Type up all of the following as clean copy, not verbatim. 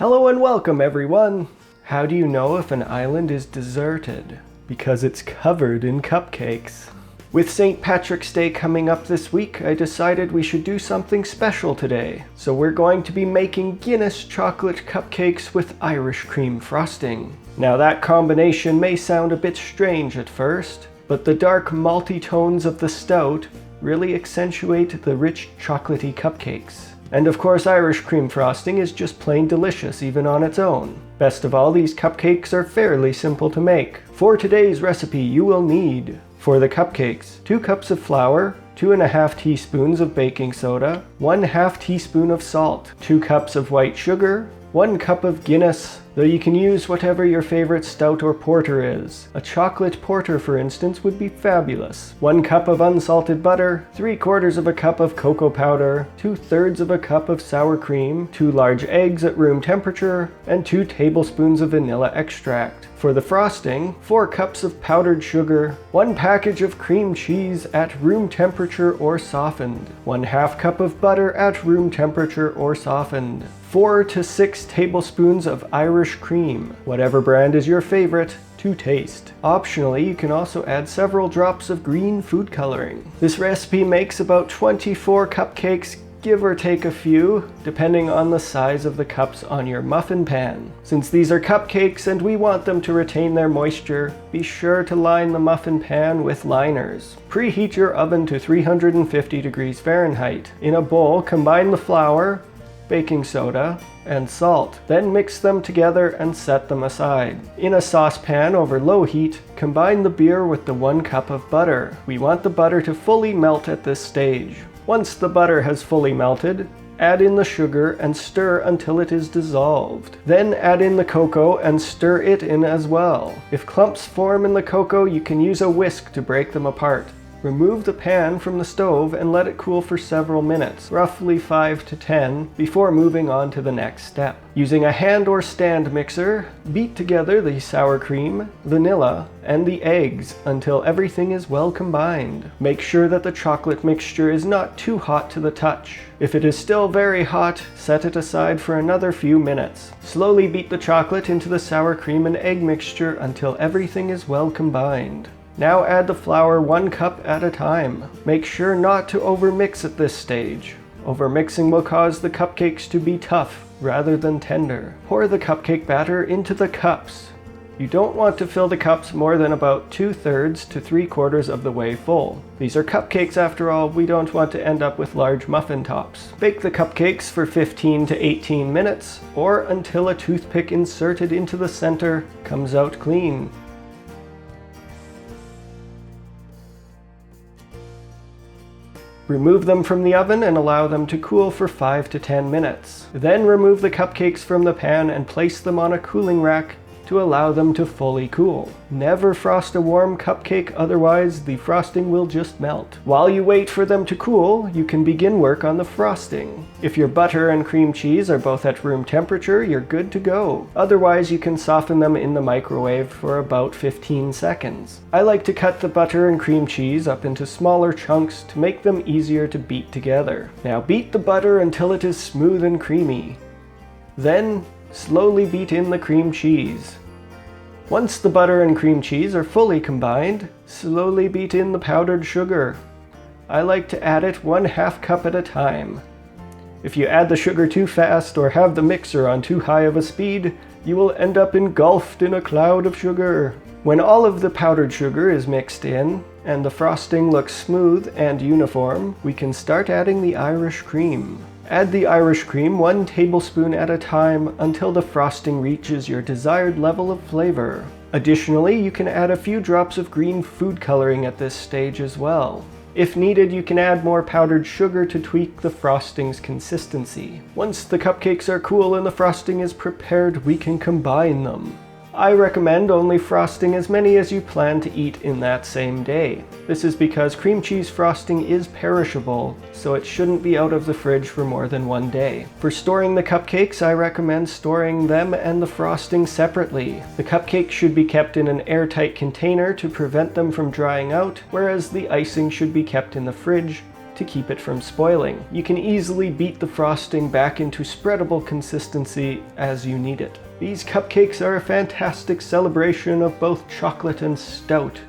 Hello and welcome everyone! How do you know if an island is deserted? Because it's covered in cupcakes. With St. Patrick's Day coming up this week, I decided we should do something special today. So we're going to be making Guinness chocolate cupcakes with Irish cream frosting. Now that combination may sound a bit strange at first, but the dark malty tones of the stout really accentuate the rich chocolatey cupcakes. And of course, Irish cream frosting is just plain delicious even on its own. Best of all, these cupcakes are fairly simple to make. For today's recipe, you will need, for the cupcakes, 2 cups of flour, 2½ teaspoons of baking soda, 1/2 teaspoon of salt, 2 cups of white sugar, 1 cup of Guinness, though you can use whatever your favorite stout or porter is. A chocolate porter, for instance, would be fabulous. 1 cup of unsalted butter, 3/4 of a cup of cocoa powder, 2/3 of a cup of sour cream, 2 large eggs at room temperature, and 2 tablespoons of vanilla extract. For the frosting, 4 cups of powdered sugar, 1 package of cream cheese at room temperature or softened, 1/2 cup of butter at room temperature or softened, 4 to 6 tablespoons of Irish cream, whatever brand is your favorite, to taste. Optionally, you can also add several drops of green food coloring. This recipe makes about 24 cupcakes, give or take a few, depending on the size of the cups on your muffin pan. Since these are cupcakes and we want them to retain their moisture, be sure to line the muffin pan with liners. Preheat your oven to 350 degrees Fahrenheit. In a bowl, combine the flour, baking soda, and salt. Then mix them together and set them aside. In a saucepan over low heat, combine the beer with the 1 cup of butter. We want the butter to fully melt at this stage. Once the butter has fully melted, add in the sugar and stir until it is dissolved. Then add in the cocoa and stir it in as well. If clumps form in the cocoa, you can use a whisk to break them apart. Remove the pan from the stove and let it cool for several minutes, roughly 5 to 10, before moving on to the next step. Using a hand or stand mixer, beat together the sour cream, vanilla, and the eggs until everything is well combined. Make sure that the chocolate mixture is not too hot to the touch. If it is still very hot, set it aside for another few minutes. Slowly beat the chocolate into the sour cream and egg mixture until everything is well combined. Now add the flour 1 cup at a time. Make sure not to overmix at this stage. Overmixing will cause the cupcakes to be tough rather than tender. Pour the cupcake batter into the cups. You don't want to fill the cups more than about 2/3 to 3/4 of the way full. These are cupcakes after all, we don't want to end up with large muffin tops. Bake the cupcakes for 15 to 18 minutes, or until a toothpick inserted into the center comes out clean. Remove them from the oven and allow them to cool for 5 to 10 minutes. Then remove the cupcakes from the pan and place them on a cooling rack to allow them to fully cool. Never frost a warm cupcake, otherwise the frosting will just melt. While you wait for them to cool, you can begin work on the frosting. If your butter and cream cheese are both at room temperature, you're good to go. Otherwise, you can soften them in the microwave for about 15 seconds. I like to cut the butter and cream cheese up into smaller chunks to make them easier to beat together. Now beat the butter until it is smooth and creamy. Then slowly beat in the cream cheese. Once the butter and cream cheese are fully combined, slowly beat in the powdered sugar. I like to add it 1/2 cup at a time. If you add the sugar too fast or have the mixer on too high of a speed, you will end up engulfed in a cloud of sugar. When all of the powdered sugar is mixed in and the frosting looks smooth and uniform, we can start adding the Irish cream. Add the Irish cream 1 tablespoon at a time until the frosting reaches your desired level of flavor. Additionally, you can add a few drops of green food coloring at this stage as well. If needed, you can add more powdered sugar to tweak the frosting's consistency. Once the cupcakes are cool and the frosting is prepared, we can combine them. I recommend only frosting as many as you plan to eat in that same day. This is because cream cheese frosting is perishable, so it shouldn't be out of the fridge for more than 1 day. For storing the cupcakes, I recommend storing them and the frosting separately. The cupcakes should be kept in an airtight container to prevent them from drying out, whereas the icing should be kept in the fridge to keep it from spoiling. You can easily beat the frosting back into spreadable consistency as you need it. These cupcakes are a fantastic celebration of both chocolate and stout,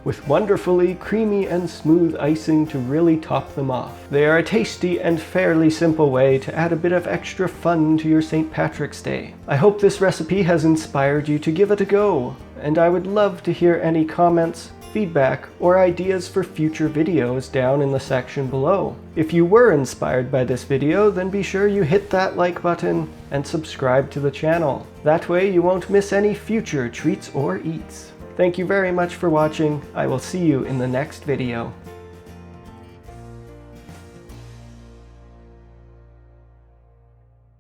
with wonderfully creamy and smooth icing to really top them off. They are a tasty and fairly simple way to add a bit of extra fun to your St. Patrick's Day. I hope this recipe has inspired you to give it a go, and I would love to hear any comments, feedback, or ideas for future videos down in the section below. If you were inspired by this video, then be sure you hit that like button and subscribe to the channel. That way you won't miss any future treats or eats. Thank you very much for watching. I will see you in the next video.